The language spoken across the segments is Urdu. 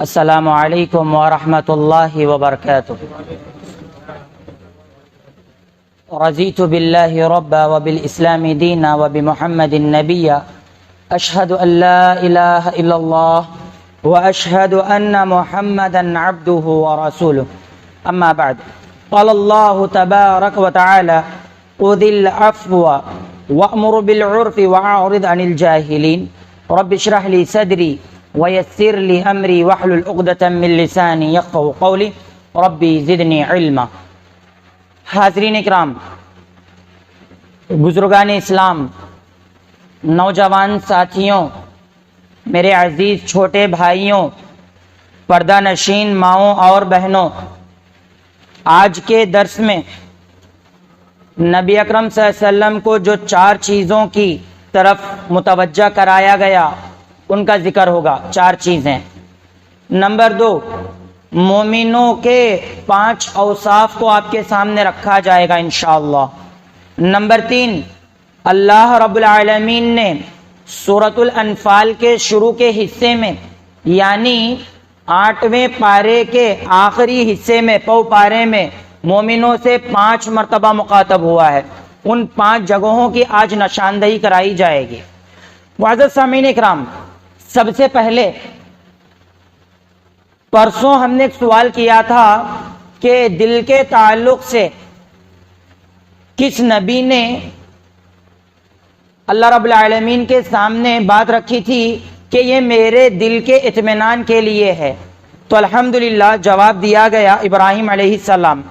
السلام علیکم ورحمۃ اللہ وبرکاتہ۔ رضیت باللہ ربا وبالاسلام دینا وبمحمد نبیا اشہد ان لا الہ الا اللہ واشہد ان محمدا عبدہ ورسولہ اما بعد قال اللہ تبارک وتعالی خذ العفو وأمر بالعرف وأعرض عن الجاهلين رب اشرح لي صدري ويسر لي أمري واحلل عقدة من لساني يفقهوا قولي ربي زدني علما۔ حاضرین اکرام، بزرگان اسلام، نوجوان ساتھیوں، میرے عزیز چھوٹے بھائیوں، پردہ نشین ماؤں اور بہنوں، آج کے درس میں نبی اکرم صلی اللہ علیہ وسلم کو جو 4 چیزوں کی طرف متوجہ کرایا گیا ان کا ذکر ہوگا۔ 4 چیزیں۔ نمبر 2، مومنوں کے 5 اوصاف کو آپ کے سامنے رکھا جائے گا انشاءاللہ۔ نمبر 3، اللہ رب العالمین نے سورۃ الانفال کے شروع کے حصے میں یعنی 8ویں پارے کے آخری حصے میں پو پارے میں مومنوں سے 5 مرتبہ مخاطب ہوا ہے۔ ان 5 جگہوں کی آج نشاندہی کرائی جائے گی۔ معزز سامعین اکرام، سب سے پہلے پرسوں ہم نے ایک سوال کیا تھا کہ دل کے تعلق سے کس نبی نے اللہ رب العالمین کے سامنے بات رکھی تھی کہ یہ میرے دل کے اطمینان کے لیے ہے؟ تو الحمدللہ جواب دیا گیا، ابراہیم علیہ السلام۔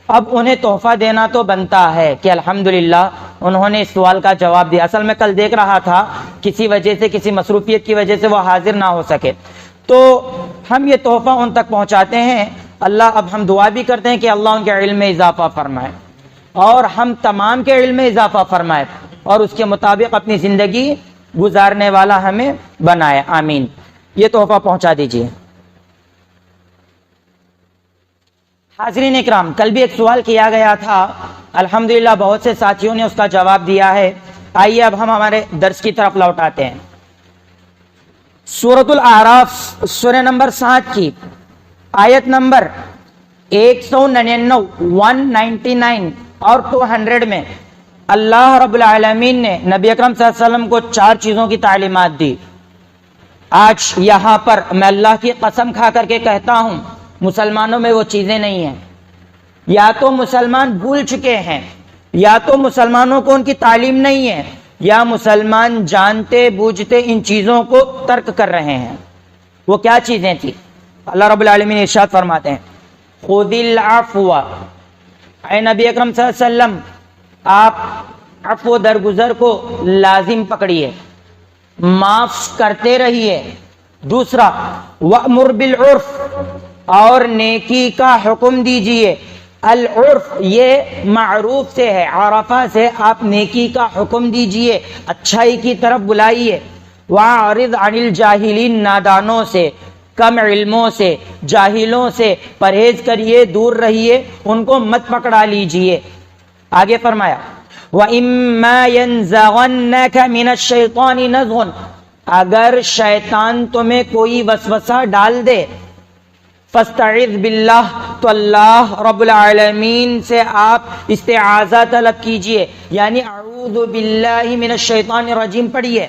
اب انہیں تحفہ دینا تو بنتا ہے کہ الحمدللہ انہوں نے اس سوال کا جواب دیا۔ اصل میں کل دیکھ رہا تھا کسی وجہ سے، کسی مصروفیت کی وجہ سے وہ حاضر نہ ہو سکے، تو ہم یہ تحفہ ان تک پہنچاتے ہیں۔ اللہ، اب ہم دعا بھی کرتے ہیں کہ اللہ ان کے علم میں اضافہ فرمائے اور ہم تمام کے علم میں اضافہ فرمائے اور اس کے مطابق اپنی زندگی گزارنے والا ہمیں بنائے، آمین۔ یہ تحفہ پہنچا دیجیے۔ حاضرین اکرام، کل بھی ایک سوال کیا گیا تھا، الحمدللہ بہت سے ساتھیوں نے اس کا جواب دیا ہے۔ آئیے اب ہم ہمارے درس کی طرف لوٹاتے ہیں۔ سورۃ الاعراف سورہ نمبر 7 کی آیت نمبر 199 اور 200 میں اللہ رب العالمین نے نبی اکرم صلی اللہ علیہ وسلم کو 4 چیزوں کی تعلیمات دی۔ آج یہاں پر میں اللہ کی قسم کھا کر کے کہتا ہوں، مسلمانوں میں وہ چیزیں نہیں ہیں۔ یا تو مسلمان بھول چکے ہیں، یا تو مسلمانوں کو ان کی تعلیم نہیں ہے، یا مسلمان جانتے بوجھتے ان چیزوں کو ترک کر رہے ہیں۔ وہ کیا چیزیں تھیں؟ اللہ رب العالمین ارشاد فرماتے ہیں، خذ العفو، اے نبی اکرم صلی اللہ علیہ وسلم آپ عفو درگزر کو لازم پکڑیے، معاف کرتے رہیے۔ دوسرا، وَأْمُرْ بِالْعُرْفِ، اور نیکی کا حکم دیجئے۔ العرف یہ معروف سے ہے، عرفہ سے، آپ نیکی کا حکم دیجئے، اچھائی کی طرف بلائیے۔ وَأَعْرِضْ عَنِ الْجَاهِلِينَ، نادانوں سے، کم علموں سے، جاہلوں سے پرہیز کریے، دور رہیے، ان کو مت پکڑا لیجئے۔ آگے فرمایا، وَإِمَّا يَنزَغَنَّكَ مِنَ الشَّيْطَانِ نَزْغٌ، اگر شیطان تمہیں کوئی وسوسہ ڈال دے، فاستعذ باللہ، تو اللہ رب العالمین سے آپ استعاذہ طلب کیجئے، یعنی اعوذ باللہ من الشیطان الرجیم پڑھیے۔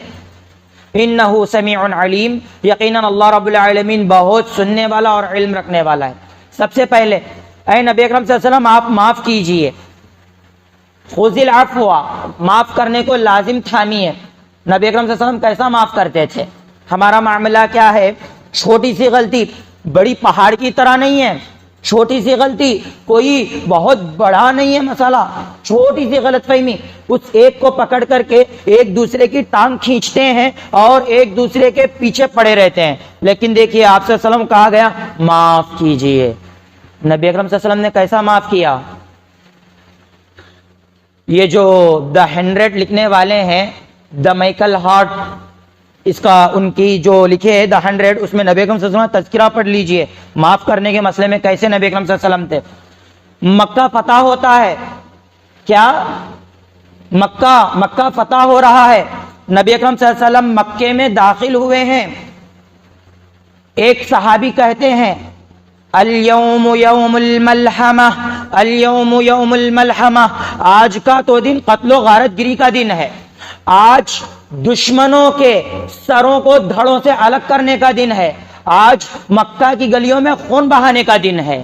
انہ سمیع علیم، یقیناً اللہ رب العالمین بہت سننے والا اور علم رکھنے والا ہے۔ سب سے پہلے اے نبی اکرم صلی اللہ علیہ وسلم آپ معاف کیجئے۔ خذ العفو، معاف کرنے کو لازم تھامیے۔ نبی اکرم صلی اللہ علیہ وسلم کیسا معاف کرتے تھے؟ ہمارا معاملہ کیا ہے؟ چھوٹی سی غلطی بڑی پہاڑ کی طرح نہیں ہے، چھوٹی سی غلطی کوئی بہت بڑا نہیں ہے مسئلہ، چھوٹی سی غلط فہمی، اس ایک کو پکڑ کر کے ایک دوسرے کی ٹانگ کھینچتے ہیں اور ایک دوسرے کے پیچھے پڑے رہتے ہیں۔ لیکن دیکھیے آپ صلی اللہ علیہ وسلم کہا گیا معاف کیجئے۔ نبی اکرم صلی اللہ علیہ وسلم نے کیسا معاف کیا؟ یہ جو دا 100 لکھنے والے ہیں، دا مائیکل ہارٹ، اس کا ان کی جو لکھے ہے دا 100، اس میں نبی اکرم صلی اللہ علیہ وسلم تذکرہ پڑھ لیجئے معاف کرنے کے مسئلے میں کیسے نبی اکرم صلی اللہ علیہ وسلم تھے۔ مکہ فتح ہوتا ہے، کیا مکہ فتح ہو رہا ہے، نبی اکرم صلی اللہ علیہ وسلم مکے میں داخل ہوئے ہیں، ایک صحابی کہتے ہیں الیوم یوم الملحمہ، الیوم یوم الملحمہ، آج کا تو دن قتل و غارت گری کا دن ہے، آج دشمنوں کے سروں کو دھڑوں سے الگ کرنے کا دن ہے، آج مکہ کی گلیوں میں خون بہانے کا دن ہے۔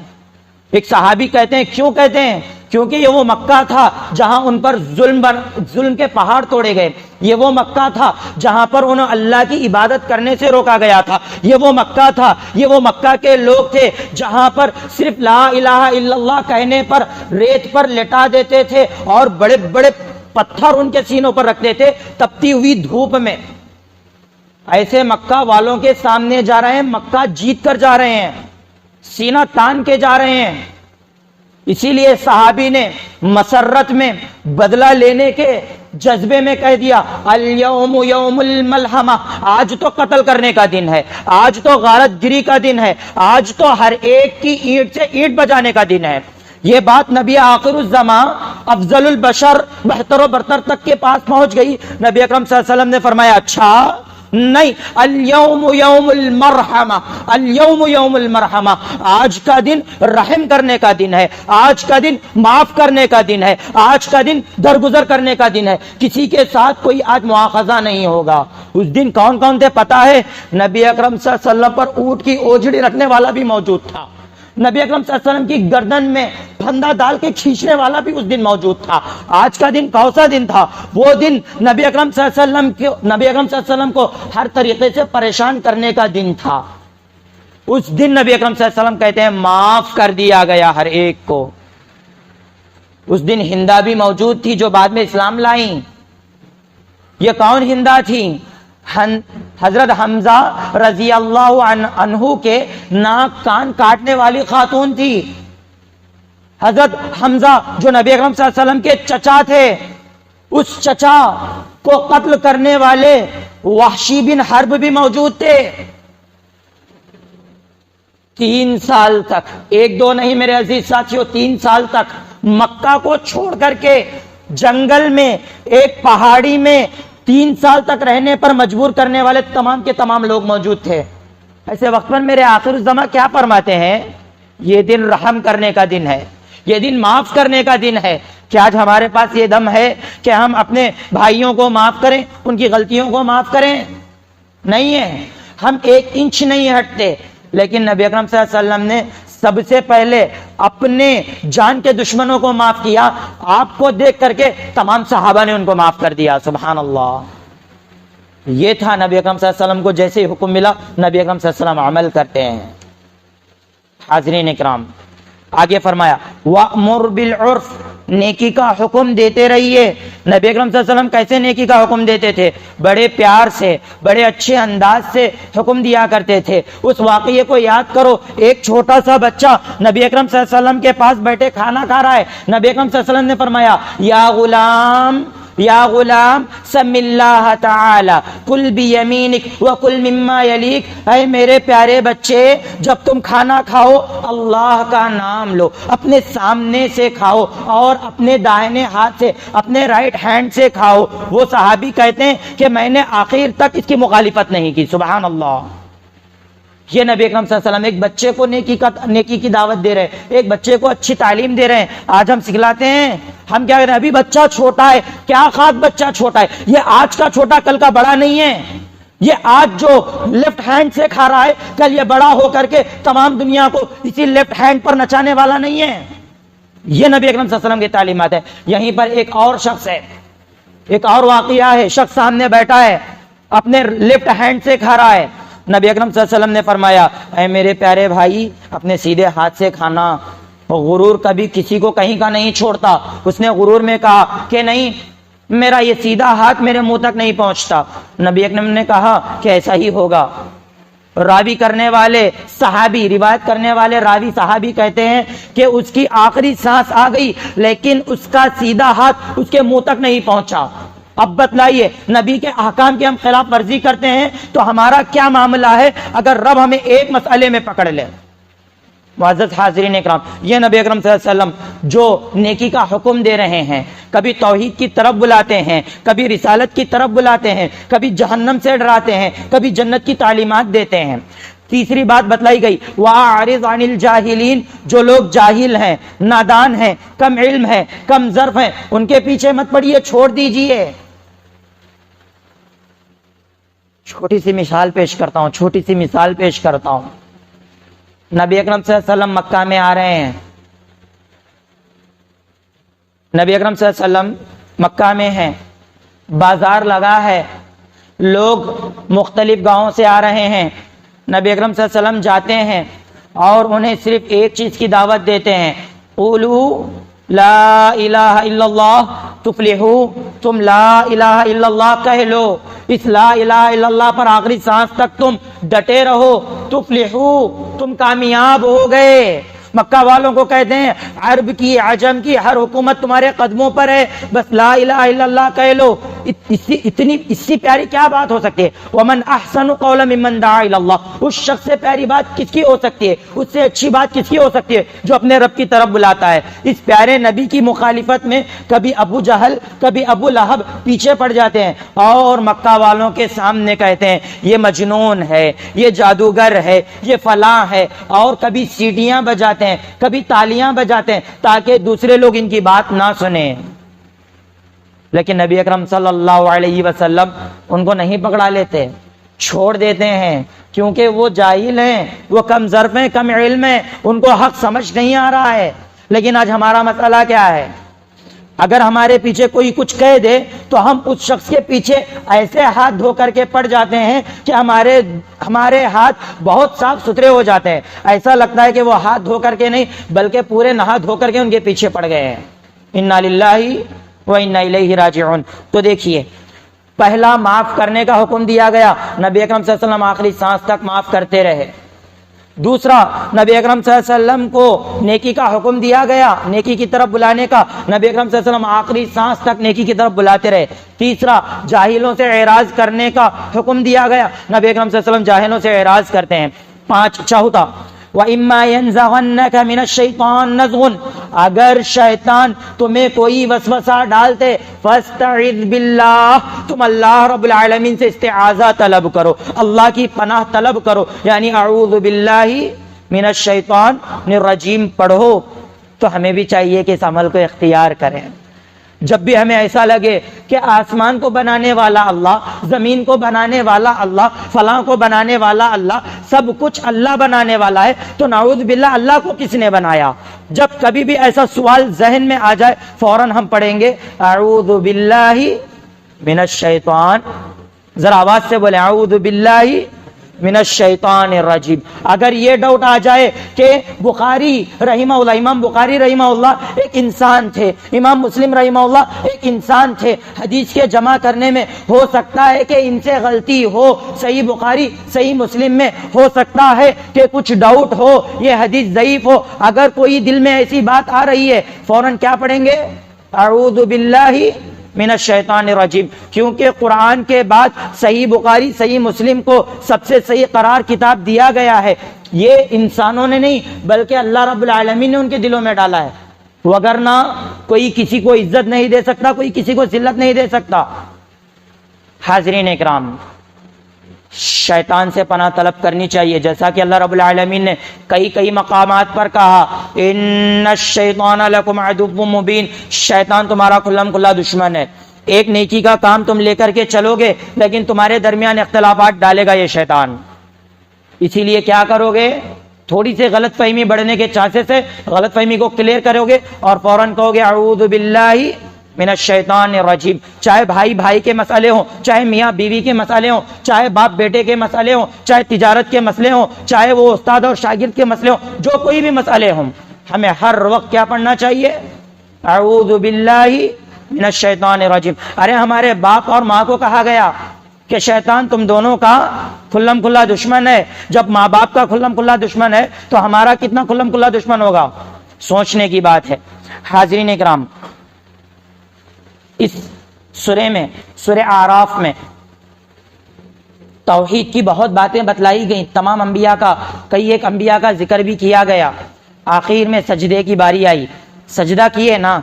ایک صحابی کہتے ہیں کیوں کہتے ہیں؟ کیونکہ یہ وہ مکہ تھا جہاں ان پر ظلم کے پہاڑ توڑے گئے، یہ وہ مکہ تھا جہاں پر انہیں اللہ کی عبادت کرنے سے روکا گیا تھا، یہ وہ مکہ تھا، یہ وہ مکہ کے لوگ تھے جہاں پر صرف لا الہ الا اللہ کہنے پر ریت پر لٹا دیتے تھے اور بڑے بڑے پتھر ان کے سینوں پر رکھتے تھے تپتی ہوئی دھوپ میں۔ ایسے مکہ والوں کے سامنے جا رہے ہیں، مکہ جیت کر جا رہے ہیں، سینہ تان کے جا رہے ہیں۔ اسی لیے صحابی نے مسرت میں بدلہ لینے کے جذبے میں کہہ دیا الیوم یوم الملحمہ، آج تو قتل کرنے کا دن ہے، آج تو غارت گری کا دن ہے، آج تو ہر ایک کی اینٹ سے اینٹ بجانے کا دن ہے۔ یہ بات نبی آخر الزماں افضل البشر بہتر و برتر تک کے پاس پہنچ گئی۔ نبی اکرم صلی اللہ علیہ وسلم نے فرمایا اچھا نہیں، الیوم یوم المرحمہ، الیوم یوم المرحمہ، آج کا دن رحم کرنے کا دن ہے، آج کا دن معاف کرنے کا دن ہے، آج کا دن درگزر کرنے کا دن ہے، کسی کے ساتھ کوئی آج مواخذہ نہیں ہوگا۔ اس دن کون کون تھے پتا ہے؟ نبی اکرم صلی اللہ علیہ وسلم پر اونٹ کی اوجھڑی رکھنے والا بھی موجود تھا، نبی اکرم صلی اللہ علیہ وسلم کی گردن میں پھندا ڈال کے کھینچنے والا بھی اس دن موجود تھا۔ آج کا دن کون سا دن تھا؟ وہ دن نبی اکرم صلی اللہ علیہ وسلم کو ہر طریقے سے پریشان کرنے کا دن تھا۔ اس دن نبی اکرم صلی اللہ علیہ وسلم کہتے ہیں معاف کر دیا گیا ہر ایک کو۔ اس دن ہندا بھی موجود تھی جو بعد میں اسلام لائیں۔ یہ کون ہندا تھی؟ حضرت حمزہ رضی اللہ عنہ کے ناک کان کاٹنے والی خاتون تھی۔ حضرت حمزہ جو نبی اکرم صلی اللہ علیہ وسلم کے چچا تھے، اس چچا کو قتل کرنے والے وحشی بن حرب بھی موجود تھے۔ 3 سال تک، 1-2 نہیں میرے عزیز ساتھیوں، 3 سال تک مکہ کو چھوڑ کر کے جنگل میں ایک پہاڑی میں 3 سال تک رہنے پر مجبور کرنے والے تمام کے تمام لوگ موجود تھے۔ ایسے وقت پر میرے آخر الزماں کیا فرماتے ہیں؟ یہ دن رحم کرنے کا دن ہے، یہ دن معاف کرنے کا دن ہے۔ کیا آج ہمارے پاس یہ دم ہے کہ ہم اپنے بھائیوں کو معاف کریں، ان کی غلطیوں کو معاف کریں؟ نہیں ہے، ہم 1 انچ نہیں ہٹتے۔ لیکن نبی اکرم صلی اللہ علیہ وسلم نے سب سے پہلے اپنے جان کے دشمنوں کو معاف کیا، آپ کو دیکھ کر کے تمام صحابہ نے ان کو معاف کر دیا۔ سبحان اللہ، یہ تھا نبی اکرم صلی اللہ علیہ وسلم کو جیسے حکم ملا نبی اکرم صلی اللہ علیہ وسلم عمل کرتے ہیں۔ حاضرین اکرام، آگے فرمایا وَأْمُرْ بِالْعُرْفِ، نیکی کا حکم دیتے رہیے۔ نبی اکرم صلی اللہ علیہ وسلم کیسے نیکی کا حکم دیتے تھے؟ بڑے پیار سے، بڑے اچھے انداز سے حکم دیا کرتے تھے۔ اس واقعے کو یاد کرو، ایک چھوٹا سا بچہ نبی اکرم صلی اللہ علیہ وسلم کے پاس بیٹھے کھانا کھا رہا ہے، نبی اکرم صلی اللہ علیہ وسلم نے فرمایا یا غلام، یا غلام سم اللہ تعالی کل بیمینک وکل مما یلیک، اے میرے پیارے بچے جب تم کھانا کھاؤ اللہ کا نام لو، اپنے سامنے سے کھاؤ اور اپنے دائیں ہاتھ سے، اپنے رائٹ ہینڈ سے کھاؤ۔ وہ صحابی کہتے ہیں کہ میں نے آخر تک اس کی مخالفت نہیں کی۔ سبحان اللہ، یہ نبی اکرم صلی اللہ علیہ وسلم ایک بچے کو نیکی کی دعوت دے رہے ہیں، ایک بچے کو اچھی تعلیم دے رہے ہیں۔ آج ہم سکھلاتے ہیں، ہم کیا کہہ رہے ہیں؟ ابھی بچہ چھوٹا ہے، کیا خاص بچہ چھوٹا ہے، یہ آج کا چھوٹا کل کا بڑا نہیں ہے۔ یہ آج جو لیفٹ ہینڈ سے کھا رہا ہے کل یہ بڑا ہو کر کے تمام دنیا کو اسی لیفٹ ہینڈ پر نچانے والا نہیں ہے۔ یہ نبی اکرم صلی اللہ علیہ وسلم کی تعلیمات ہے۔ یہیں پر ایک اور شخص ہے، ایک اور واقعہ ہے، شخص سامنے بیٹھا ہے اپنے لیفٹ ہینڈ سے کھا رہا ہے، نبی اکرم صلی اللہ علیہ وسلم نے فرمایا اے میرے پیارے بھائی اپنے سیدھے ہاتھ سے کھانا۔ غرور کبھی کسی کو کہیں کا نہیں چھوڑتا۔ اس نے غرور میں کہا کہ نہیں، میرا یہ سیدھا ہاتھ میرے منہ تک نہیں پہنچتا۔ نبی اکرم نے کہا کہ ایسا ہی ہوگا۔ راوی کرنے والے صحابی، روایت کرنے والے راوی صحابی کہتے ہیں کہ اس کی آخری سانس آ گئی لیکن اس کا سیدھا ہاتھ اس کے منہ تک نہیں پہنچا۔ اب بتلائیے، نبی کے احکام کی ہم خلاف ورزی کرتے ہیں تو ہمارا کیا معاملہ ہے اگر رب ہمیں ایک مسئلے میں پکڑ لے؟ معزز حاضرین اکرام، یہ نبی اکرم صلی اللہ علیہ وسلم جو نیکی کا حکم دے رہے ہیں، کبھی توحید کی طرف بلاتے ہیں، کبھی رسالت کی طرف بلاتے ہیں، کبھی جہنم سے ڈراتے ہیں، کبھی جنت کی تعلیمات دیتے ہیں۔ تیسری بات بتلائی گئی وَأَعْرِضْ عَنِ الْجَاهِلِينَ، جو لوگ جاہل ہیں، نادان ہیں، کم علم ہیں، کم ظرف ہیں، ان کے پیچھے مت پڑیے، چھوڑ دیجئے۔ چھوٹی سی مثال پیش کرتا ہوں، نبی اکرم صلی اللہ علیہ وسلم مکہ میں آ رہے ہیں، نبی اکرم صلی اللہ علیہ وسلم مکہ میں ہیں، بازار لگا ہے، لوگ مختلف گاؤں سے آ رہے ہیں، نبی اکرم صلی اللہ علیہ وسلم جاتے ہیں اور انہیں صرف ایک چیز کی دعوت دیتے ہیں، قولوا لا الہ الا اللہ تفلحو، تم لا الہ الا اللہ کہہ لو، اس لا الہ الا اللہ پر آخری سانس تک تم ڈٹے رہو، تفلحو، تم کامیاب ہو گئے۔ مکہ والوں کو کہتے ہیں عرب کی عجم کی ہر حکومت تمہارے قدموں پر ہے، بس لا الہ الا اللہ کہہ لو۔ اس سے پیاری کیا بات ہو سکتی ہے؟ ومن احسن قولا ممن دعا الی اللہ، اس شخص سے پیاری بات کس کی ہو سکتی ہے، اس سے اچھی بات کس کی ہو سکتی ہے جو اپنے رب کی طرف بلاتا ہے۔ اس پیارے نبی کی مخالفت میں کبھی ابو جہل کبھی ابو لہب پیچھے پڑ جاتے ہیں اور مکہ والوں کے سامنے کہتے ہیں یہ مجنون ہے، یہ جادوگر ہے، یہ فلاں ہے، اور کبھی سیٹیاں بجاتے ہیں، کبھی تالیاں بجاتے ہیں تاکہ دوسرے لوگ ان کی بات نہ سنیں۔ لیکن نبی اکرم صلی اللہ علیہ وسلم ان کو نہیں پکڑا لیتے، چھوڑ دیتے ہیں، کیونکہ وہ جاہل ہیں، وہ کم ظرف ہیں، کم علم ہیں، ان کو حق سمجھ نہیں آ رہا ہے۔ لیکن آج ہمارا مسئلہ کیا ہے؟ اگر ہمارے پیچھے کوئی کچھ کہہ دے تو ہم اس شخص کے پیچھے ایسے ہاتھ دھو کر کے پڑ جاتے ہیں کہ ہمارے ہاتھ بہت صاف ستھرے ہو جاتے ہیں، ایسا لگتا ہے کہ وہ ہاتھ دھو کر کے نہیں بلکہ پورے نہا دھو کر کے ان کے پیچھے پڑ گئے ہیں۔ انا للہ وَإِنَّا إِلَيْهِ رَاجِعُونَ۔ تو دیکھیے، پہلا معاف کرنے کا حکم دیا گیا، نبی اکرم صلی اللہ علیہ وسلم آخری سانس تک معاف کرتے رہے۔ دوسرا، نبی اکرم صلی اللہ علیہ وسلم کو نیکی کا حکم دیا گیا، نیکی کی طرف بلانے کا، نبی اکرم صلی اللہ علیہ وسلم آخری سانس تک نیکی کی طرف بلاتے رہے۔ تیسرا، جاہلوں سے اعراض کرنے کا حکم دیا گیا، نبی اکرم صلی اللہ علیہ وسلم جاہلوں سے اعراض کرتے ہیں۔ چوتھا، وَإِمَّا يَنزَغَنَّكَ مِنَ الشَّيْطَانِ نَزْغٌ، اگر شیطان تمہیں کوئی وسوسہ ڈالتے فَاسْتَعِذْ بِاللَّهِ، تم اللہ رب العالمین سے استعاذہ طلب کرو، اللہ کی پناہ طلب کرو، یعنی اعوذ باللہ من الشیطان الرجیم پڑھو۔ تو ہمیں بھی چاہیے کہ اس عمل کو اختیار کریں۔ جب بھی ہمیں ایسا لگے کہ آسمان کو بنانے والا اللہ، زمین کو بنانے والا اللہ، فلاں کو بنانے والا اللہ، سب کچھ اللہ بنانے والا ہے، تو نعوذ باللہ اللہ کو کس نے بنایا؟ جب کبھی بھی ایسا سوال ذہن میں آ جائے فوراً ہم پڑھیں گے اعوذ باللہ من الشیطان، ذرا آواز سے بولیں اعوذ باللہ من الشیطان الرجیم۔ اگر یہ ڈاؤٹ آ جائے کہ بخاری رحمہ اللہ، امام بخاری رحمہ اللہ ایک انسان تھے، امام مسلم رحمہ اللہ ایک انسان تھے، حدیث کے جمع کرنے میں ہو سکتا ہے کہ ان سے غلطی ہو، صحیح بخاری صحیح مسلم میں ہو سکتا ہے کہ کچھ ڈاؤٹ ہو، یہ حدیث ضعیف ہو، اگر کوئی دل میں ایسی بات آ رہی ہے فوراً کیا پڑھیں گے؟ اعوذ باللہ من الشیطان الرجیم، کیونکہ قرآن کے بعد صحیح بخاری صحیح مسلم کو سب سے صحیح قرار کتاب دیا گیا ہے۔ یہ انسانوں نے نہیں بلکہ اللہ رب العالمین نے ان کے دلوں میں ڈالا ہے، وگرنہ کوئی کسی کو عزت نہیں دے سکتا، کوئی کسی کو ذلت نہیں دے سکتا۔ حاضرین اکرام، شیطان سے پناہ طلب کرنی چاہیے، جیسا کہ اللہ رب العالمین نے کئی مقامات پر کہا ان الشیطان لکم عدو مبین، شیطان تمہارا کھلم کھلا دشمن ہے۔ ایک نیکی کا کام تم لے کر کے چلو گے لیکن تمہارے درمیان اختلافات ڈالے گا یہ شیطان، اسی لیے کیا کرو گے؟ تھوڑی سی غلط فہمی بڑھنے کے چانسز سے غلط فہمی کو کلیئر کرو گے اور فوراً کہو گے اعوذ باللہ من الشیطان الرجیم۔ چاہے بھائی بھائی کے مسئلے ہوں، چاہے میاں بیوی کے مسئلے ہوں، چاہے باپ بیٹے کے مسئلے ہوں، چاہے تجارت کے مسئلے ہوں، چاہے وہ استاد اور شاگرد کے مسئلے ہوں، جو کوئی بھی مسئلے ہوں، ہمیں ہر وقت کیا پڑھنا چاہیے؟ اعوذ باللہ من الشیطان الرجیم۔ ارے ہمارے باپ اور ماں کو کہا گیا کہ شیطان تم دونوں کا کھلم کھلا دشمن ہے۔ جب ماں باپ کا کھلم کھلا دشمن ہے تو ہمارا کتنا کھلم کھلا دشمن ہوگا؟ سوچنے کی بات ہے۔ حاضرین اکرام، اس سورہ میں، سورہ اعراف میں توحید کی بہت باتیں بتلائی گئیں، تمام انبیاء کا، ایک انبیاء کا ذکر بھی کیا گیا۔ آخر میں سجدے کی باری آئی، سجدہ کیے نا،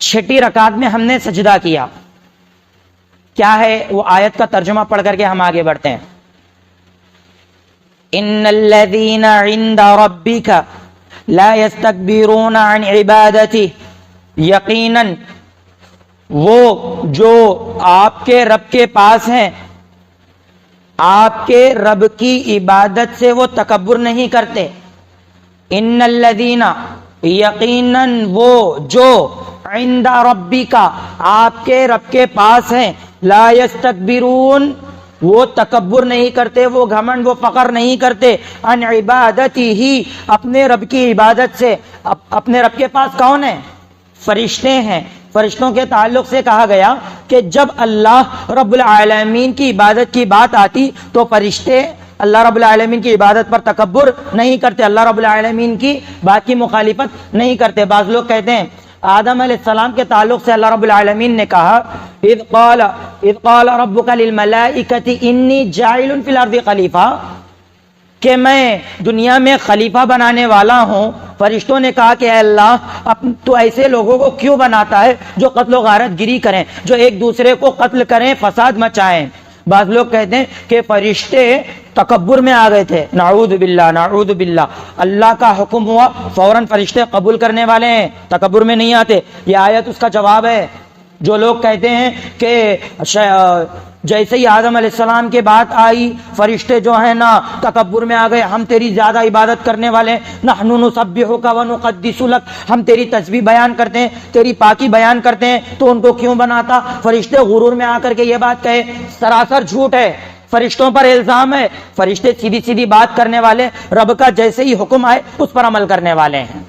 چھٹی رکعت میں ہم نے سجدہ کیا۔ کیا ہے وہ آیت کا ترجمہ پڑھ کر کے ہم آگے بڑھتے ہیں۔ ان الذین عند ربک لا یستکبرون عن عبادتہ، یقیناً وہ جو آپ کے رب کے پاس ہیں، آپ کے رب کی عبادت سے وہ تکبر نہیں کرتے. ان الذین، یقیناً وہ جو عند ربک، آپ کے رب کے پاس ہیں، لا یستکبرون، وہ تکبر نہیں کرتے، وہ گھمنڈ، وہ فخر نہیں کرتے، عن عبادتہ، اپنے رب کی عبادت سے. اپنے رب کے پاس کون ہے؟ فرشتے ہیں. فرشتوں کے تعلق سے کہا گیا کہ جب اللہ رب العالمین کی عبادت کی بات آتی تو فرشتے اللہ رب العالمین کی عبادت پر تکبر نہیں کرتے، اللہ رب العالمین کی بات کی مخالفت نہیں کرتے. بعض لوگ کہتے ہیں آدم علیہ السلام کے تعلق سے اللہ رب العالمین نے کہا اذ قال ربک للملائکۃ انی جاعل فی الارض خلیفہ، کہ میں دنیا میں خلیفہ بنانے والا ہوں. فرشتوں نے کہا کہ اے اللہ تو ایسے لوگوں کو کیوں بناتا ہے جو قتل و غارت گری کریں، جو ایک دوسرے کو قتل کریں، فساد مچائیں. بعض لوگ کہتے ہیں کہ فرشتے تکبر میں آ گئے تھے، نعوذ باللہ نعوذ باللہ. اللہ کا حکم ہوا فوراً فرشتے قبول کرنے والے ہیں، تکبر میں نہیں آتے. یہ آیت اس کا جواب ہے. جو لوگ کہتے ہیں کہ جیسے ہی آدم علیہ السلام کے بات آئی فرشتے جو ہیں نا تکبر میں آ گئے، ہم تیری زیادہ عبادت کرنے والے ہیں، نحن نسبحک ونقدس لک، ہم تیری تسبیح بیان کرتے ہیں، تیری پاکی بیان کرتے ہیں، تو ان کو کیوں بناتا؟ فرشتے غرور میں آ کر کے یہ بات کہے، سراسر جھوٹ ہے، فرشتوں پر الزام ہے. فرشتے سیدھی سیدھی بات کرنے والے، رب کا جیسے ہی حکم آئے اس پر عمل کرنے والے ہیں.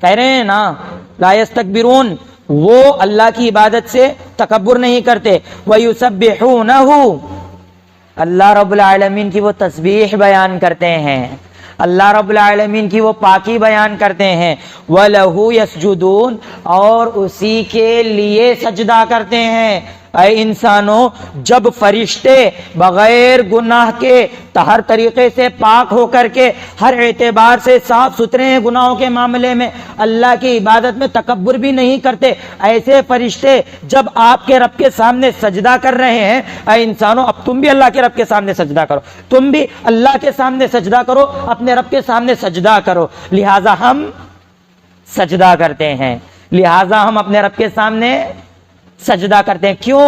کہہ رہے ہیں نا لا یستکبرون، وہ اللہ کی عبادت سے تکبر نہیں کرتے. وَيُسَبِّحُونَهُ، اللہ رب العالمین کی وہ تسبیح بیان کرتے ہیں، اللہ رب العالمین کی وہ پاکی بیان کرتے ہیں. وَلَهُ يَسْجُدُونَ، اور اسی کے لیے سجدہ کرتے ہیں. اے انسانوں، جب فرشتے بغیر گناہ کے ہر طریقے سے پاک ہو کر کے ہر اعتبار سے صاف ستھرے ہیں گناہوں کے معاملے میں، اللہ کی عبادت میں تکبر بھی نہیں کرتے، ایسے فرشتے جب آپ کے رب کے سامنے سجدہ کر رہے ہیں، اے انسانوں اب تم بھی اللہ کے رب کے سامنے سجدہ کرو، تم بھی اللہ کے سامنے سجدہ کرو، اپنے رب کے سامنے سجدہ کرو. لہٰذا ہم سجدہ کرتے ہیں، لہٰذا ہم اپنے رب کے سامنے سجدہ کرتے ہیں. کیوں؟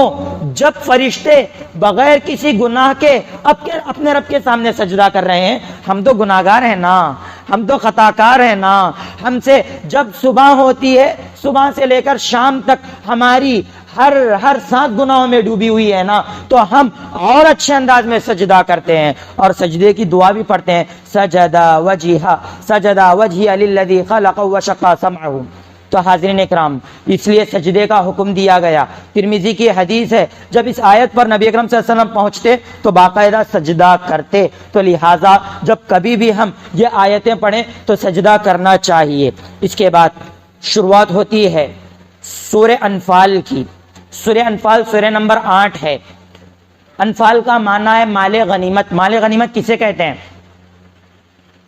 جب فرشتے بغیر کسی گناہ کے اپنے رب کے سامنے سجدہ کر رہے ہیں. ہم تو گناہگار ہیں نا، ہم تو خطا کار ہیں نا. ہم سے جب صبح ہوتی ہے، صبح سے لے کر شام تک ہماری ہر سانس گناہوں میں ڈوبی ہوئی ہے نا، تو ہم اور اچھے انداز میں سجدہ کرتے ہیں اور سجدے کی دعا بھی پڑھتے ہیں. سجدہ وجہی للذی خلق وشق سمعہ. تو حاضرین اکرام، اس لیے سجدے کا حکم دیا گیا. ترمذی کی حدیث ہے جب اس آیت پر نبی اکرم صلی اللہ علیہ وسلم پہنچتے تو باقاعدہ سجدہ کرتے. تو لہٰذا جب کبھی بھی ہم یہ آیتیں پڑھیں تو سجدہ کرنا چاہیے. اس کے بعد شروعات ہوتی ہے سورہ انفال کی. سورہ انفال سورہ نمبر 8 ہے. انفال کا معنی ہے مال غنیمت. مال غنیمت کسے کہتے ہیں؟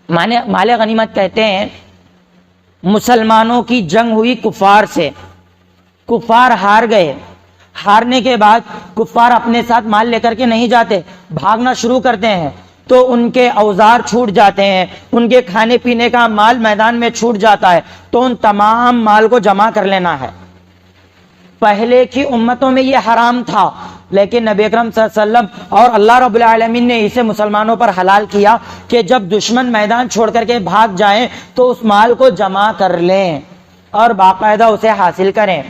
مال غنیمت کہتے ہیں مسلمانوں کی جنگ ہوئی کفار سے، کفار ہار گئے، ہارنے کے بعد کفار اپنے ساتھ مال لے کر کے نہیں جاتے، بھاگنا شروع کرتے ہیں، تو ان کے اوزار چھوٹ جاتے ہیں، ان کے کھانے پینے کا مال میدان میں چھوٹ جاتا ہے، تو ان تمام مال کو جمع کر لینا ہے. پہلے کی امتوں میں یہ حرام تھا، لیکن نبی اکرم صلی اللہ علیہ وسلم اور اللہ رب العالمین نے اسے مسلمانوں پر حلال کیا کہ جب دشمن میدان چھوڑ کر کے بھاگ جائیں تو اس مال کو جمع کر لیں اور باقاعدہ اسے حاصل کریں.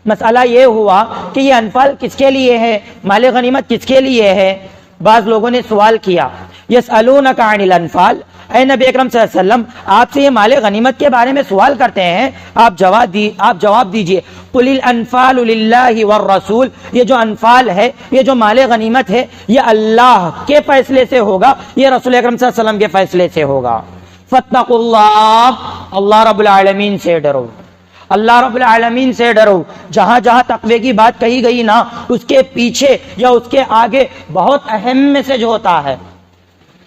مسئلہ یہ ہوا کہ یہ انفال کس کے لیے ہے، مال غنیمت کس کے لیے ہے؟ بعض لوگوں نے سوال کیا، یسألونک عن الانفال، اے نبی اکرم صلی اللہ علیہ وسلم آپ سے یہ مال غنیمت کے بارے میں سوال کرتے ہیں، آپ جواب دیجئے. قل الانفال للہ والرسول، یہ جو انفال ہے، یہ جو مال غنیمت ہے، یہ اللہ کے فیصلے سے ہوگا، یہ رسول اکرم صلی اللہ علیہ وسلم کے فیصلے سے ہوگا. فاتقوا اللہ، اللہ رب العالمین سے ڈرو، اللہ رب العالمین سے ڈرو. جہاں جہاں تقوی کی بات کہی گئی نا، اس کے پیچھے یا اس کے آگے بہت اہم میسج ہوتا ہے.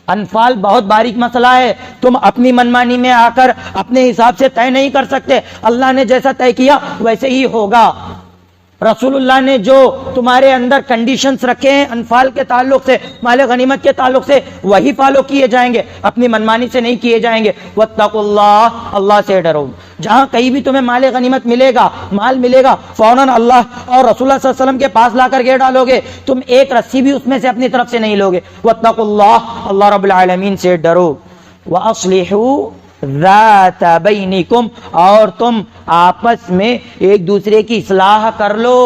انفال بہت باریک مسئلہ ہے، تم اپنی منمانی میں آ کر اپنے حساب سے طے نہیں کر سکتے. اللہ نے جیسا طے کیا ویسے ہی ہوگا. رسول اللہ نے جو تمہارے اندر کنڈیشنز رکھے ہیں انفال کے تعلق سے، مال غنیمت کے تعلق سے، وہی فالو کیے جائیں گے، اپنی منمانی سے نہیں کیے جائیں گے۔ واتقوا اللہ، اللہ سے ڈرو۔ جہاں کہیں بھی تمہیں مال غنیمت ملے گا، مال ملے گا، فوراً اللہ اور رسول اللہ صلی اللہ علیہ وسلم کے پاس لا کر کے ڈالو گے، تم ایک رسی بھی اس میں سے اپنی طرف سے نہیں لوگے۔ واتقوا اللہ، اللہ رب العالمین سے ڈرو۔ وَأَصْلِحُوا ذات بینکم، اور تم آپس میں ایک دوسرے کی اصلاح کر لو،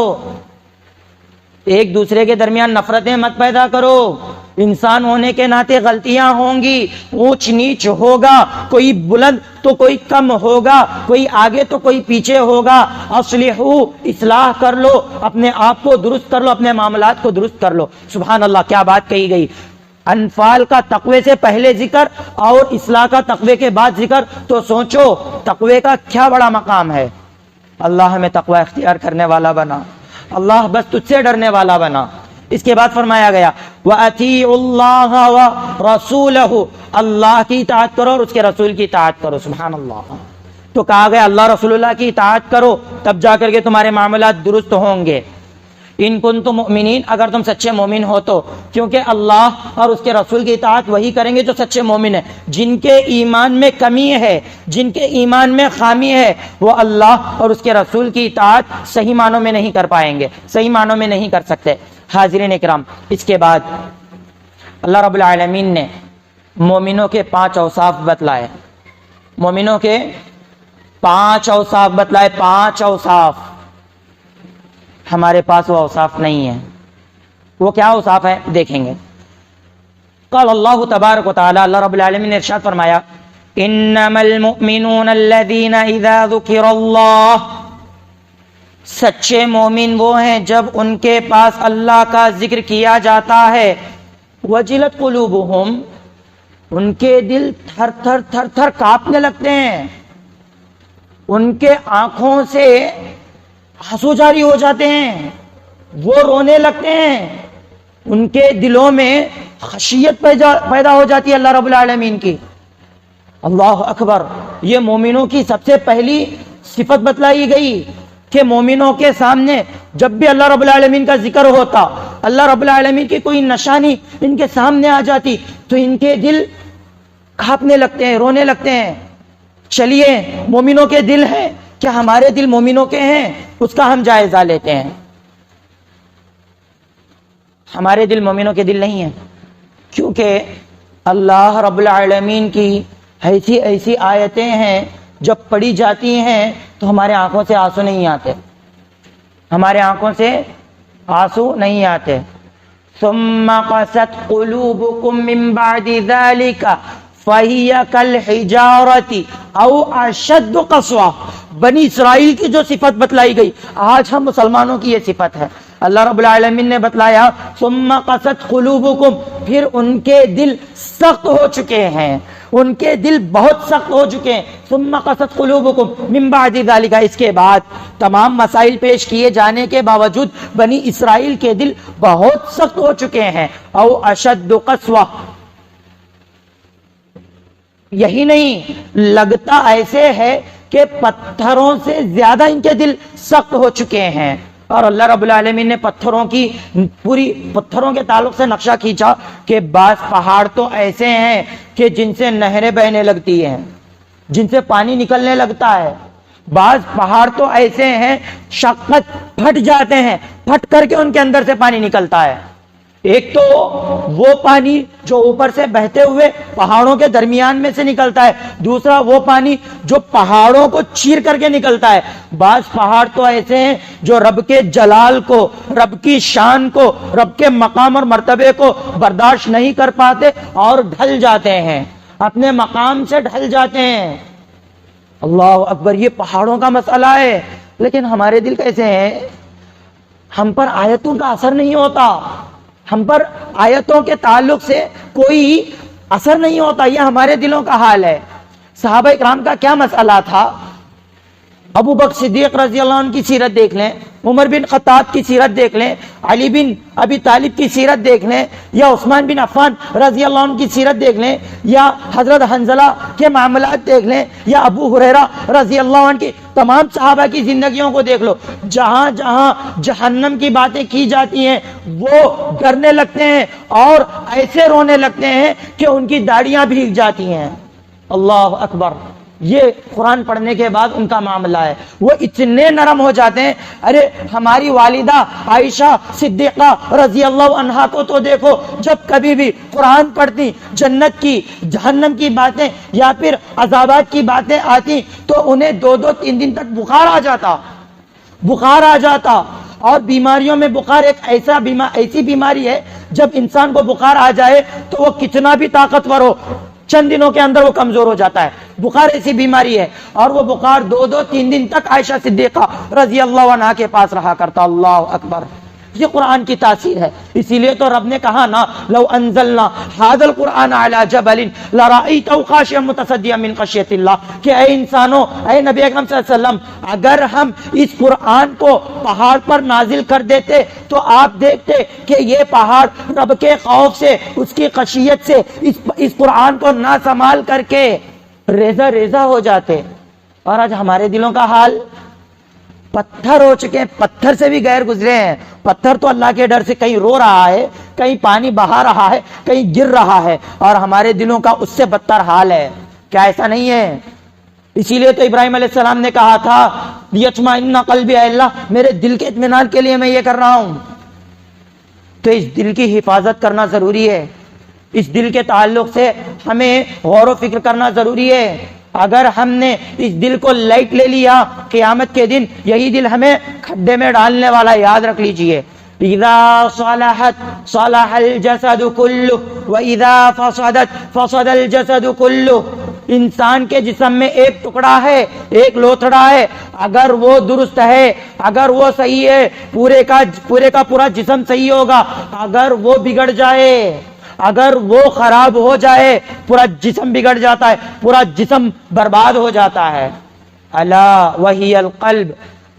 ایک دوسرے کے درمیان نفرتیں مت پیدا کرو۔ انسان ہونے کے ناطے غلطیاں ہوں گی، اونچ نیچ ہوگا، کوئی بلند تو کوئی کم ہوگا، کوئی آگے تو کوئی پیچھے ہوگا۔ اصلحوا، اصلاح کر لو، اپنے آپ کو درست کر لو، اپنے معاملات کو درست کر لو۔ سبحان اللہ، کیا بات کہی گئی! انفال کا تقوی سے پہلے ذکر اور اصلاح کا تقوی کے بعد ذکر، تو سوچو تقوی کا کیا بڑا مقام ہے۔ اللہ ہمیں تقوی اختیار کرنے والا بنا، اللہ بس تجھ سے ڈرنے والا بنا۔ اس کے بعد فرمایا گیا وَأَطِيعُوا اللَّهَ وَرَسُولَهُ، اللہ کی اطاعت کرو اور اس کے رسول کی اطاعت کرو۔ سبحان اللہ، تو کہا گیا اللہ رسول اللہ کی اطاعت کرو، تب جا کر کے تمہارے معاملات درست ہوں گے۔ ان کنتم مؤمنین، اگر تم سچے مومن ہو تو، کیونکہ اللہ اور اس کے رسول کی اطاعت وہی کریں گے جو سچے مومن ہیں۔ جن کے ایمان میں کمی ہے، جن کے ایمان میں خامی ہے، وہ اللہ اور اس کے رسول کی اطاعت صحیح معنوں میں نہیں کر پائیں گے، صحیح معنوں میں نہیں کر سکتے۔ حاضرین اکرام، اس کے بعد اللہ رب العالمین نے مومنوں کے 5 اوصاف بتلائے، مومنوں کے 5 اوصاف بتلائے، 5 اوصاف۔ ہمارے پاس وہ اوصاف نہیں ہیں۔ وہ کیا اوصاف ہے دیکھیں گے۔ قال اللہ تبارک و تعالی، اللہ رب العالمین نے ارشاد فرمایا انما المؤمنون الذین اذا ذکر اللہ، سچے مومن وہ ہیں جب ان کے پاس اللہ کا ذکر کیا جاتا ہے، وجلت قلوبہم، ان کے دل تھر تھر تھر تھر کانپنے لگتے ہیں، ان کے آنکھوں سے آنسو جاری ہو جاتے ہیں، وہ رونے لگتے ہیں، ان کے دلوں میں خشیت پیدا ہو جاتی ہے اللہ رب العالمین کی۔ اللہ اکبر، یہ مومنوں کی سب سے پہلی صفت بتلائی گئی کہ مومنوں کے سامنے جب بھی اللہ رب العالمین کا ذکر ہوتا، اللہ رب العالمین کی کوئی نشانی ان کے سامنے آ جاتی تو ان کے دل کانپنے لگتے ہیں، رونے لگتے ہیں۔ چلیے مومنوں کے دل ہیں، کیا ہمارے دل مومنوں کے ہیں؟ اس کا ہم جائزہ لیتے ہیں۔ ہمارے دل مومنوں کے دل نہیں ہیں، کیونکہ اللہ رب العالمین کی ایسی آیتیں ہیں جب پڑھی جاتی ہیں تو ہمارے آنکھوں سے آنسو نہیں آتے، ہمارے آنکھوں سے آنسو نہیں آتے۔ ثم قست قلوبكم من بعد ذلك فَهِيَ كَالْحِجَارَةِ أَوْ أَشَدُّ قَسْوَةً، بنی اسرائیل کی جو صفت بتلائی گئی، آج ہم مسلمانوں کی یہ صفت ہے۔ اللہ رب العالمین نے بتلایا ثم قست قلوبکم، پھر ان کے دل سخت ہو چکے ہیں، ان کے دل بہت سخت ہو چکے ہیں۔ ثم قست قلوبکم من بعد ذلك، اس کے بعد تمام مسائل پیش کیے جانے کے باوجود بنی اسرائیل کے دل بہت سخت ہو چکے ہیں۔ او اشد قسوہ، یہی نہیں، لگتا ایسے ہے کہ پتھروں سے زیادہ ان کے دل سخت ہو چکے ہیں۔ اور اللہ رب العالمین نے پتھروں کے تعلق سے نقشہ کھینچا کہ بعض پہاڑ تو ایسے ہیں کہ جن سے نہریں بہنے لگتی ہیں، جن سے پانی نکلنے لگتا ہے۔ بعض پہاڑ تو ایسے ہیں شقت پھٹ جاتے ہیں، پھٹ کر کے ان کے اندر سے پانی نکلتا ہے۔ ایک تو وہ پانی جو اوپر سے بہتے ہوئے پہاڑوں کے درمیان میں سے نکلتا ہے، دوسرا وہ پانی جو پہاڑوں کو چیر کر کے نکلتا ہے۔ بعض پہاڑ تو ایسے ہیں جو رب کے جلال کو، رب کی شان کو، رب کے مقام اور مرتبے کو برداشت نہیں کر پاتے اور ڈھل جاتے ہیں، اپنے مقام سے ڈھل جاتے ہیں۔ اللہ اکبر، یہ پہاڑوں کا مسئلہ ہے۔ لیکن ہمارے دل کیسے ہیں؟ ہم پر آیتوں کا اثر نہیں ہوتا، ہم پر آیتوں کے تعلق سے کوئی اثر نہیں ہوتا، یہ ہمارے دلوں کا حال ہے۔ صحابہ اکرام کا کیا مسئلہ تھا؟ ابو بکر صدیق رضی اللہ عنہ کی سیرت دیکھ لیں، عمر بن خطاب کی سیرت دیکھ لیں، علی بن ابی طالب کی سیرت دیکھ لیں، یا عثمان بن عفان رضی اللہ عنہ کی سیرت دیکھ لیں، یا حضرت حنظلہ کے معاملات دیکھ لیں، یا ابو ہریرہ رضی اللہ عنہ کی تمام صحابہ کی زندگیوں کو دیکھ لو، جہاں جہاں جہنم کی باتیں کی جاتی ہیں وہ ڈرنے لگتے ہیں اور ایسے رونے لگتے ہیں کہ ان کی داڑیاں بھیگ جاتی ہیں۔ اللہ اکبر، یہ قرآن پڑھنے کے بعد ان کا معاملہ ہے، وہ اتنے نرم ہو جاتے ہیں۔ ارے ہماری والدہ عائشہ صدیقہ رضی اللہ عنہا کو تو دیکھو، جب کبھی بھی قرآن پڑھتی، جنت کی جہنم کی باتیں یا پھر عذابات کی باتیں آتی تو انہیں 2-3 دن تک بخار آ جاتا۔ اور بیماریوں میں بخار ایک ایسی بیماری ہے، جب انسان کو بخار آ جائے تو وہ کتنا بھی طاقتور ہو، چند دنوں کے اندر وہ کمزور ہو جاتا ہے۔ بخار ایسی بیماری ہے، اور وہ بخار 2-3 دن تک عائشہ صدیقہ رضی اللہ عنہا کے پاس رہا کرتا۔ اللہ اکبر، یہ قرآن کی تاثیر ہے۔ اسی لیے تو رب نے کہا نا، لو انزلنا ھذا القرآن علی جبل لرأیتہ خاشعا متصدعا من خشیۃ اللہ، کہ اے انسانوں، اے نبی اکرم صلی اللہ علیہ وسلم، اگر ہم اس قرآن کو پہاڑ پر نازل کر دیتے تو آپ دیکھتے کہ یہ پہاڑ رب کے خوف سے، اس کی خشیت سے اس قرآن کو نہ سنبھال کر کے ریزہ ریزہ ہو جاتے۔ اور آج ہمارے دلوں کا حال، پتھر ہو چکے ہیں، پتھر سے بھی غیر گزرے ہیں۔ پتھر تو اللہ کے ڈر سے کہیں رو رہا ہے، کہیں پانی بہا رہا ہے، کہیں گر رہا ہے، اور ہمارے دلوں کا اس سے بدتر حال ہے۔ کیا ایسا نہیں ہے؟ اسی لیے تو ابراہیم علیہ السلام نے کہا تھا، یطمئن قلبی، اے اللہ میرے دل کے اطمینان کے لیے میں یہ کر رہا ہوں۔ تو اس دل کی حفاظت کرنا ضروری ہے، اس دل کے تعلق سے ہمیں غور و فکر کرنا ضروری ہے۔ اگر ہم نے اس دل کو لائٹ لے لیا، قیامت کے دن یہی دل ہمیں کھڈے میں ڈالنے والا، یاد رکھ لیجئے۔ اذا صلحت صلح الجسد كله واذا فسدت فسد الجسد كله، انسان کے جسم میں ایک ٹکڑا ہے، ایک لوتھڑا ہے، اگر وہ درست ہے، اگر وہ صحیح ہے، پورے کا پورا جسم صحیح ہوگا۔ اگر وہ بگڑ جائے، اگر وہ خراب ہو جائے، پورا جسم بگڑ جاتا ہے، پورا جسم برباد ہو جاتا ہے۔ الا وہی القلب،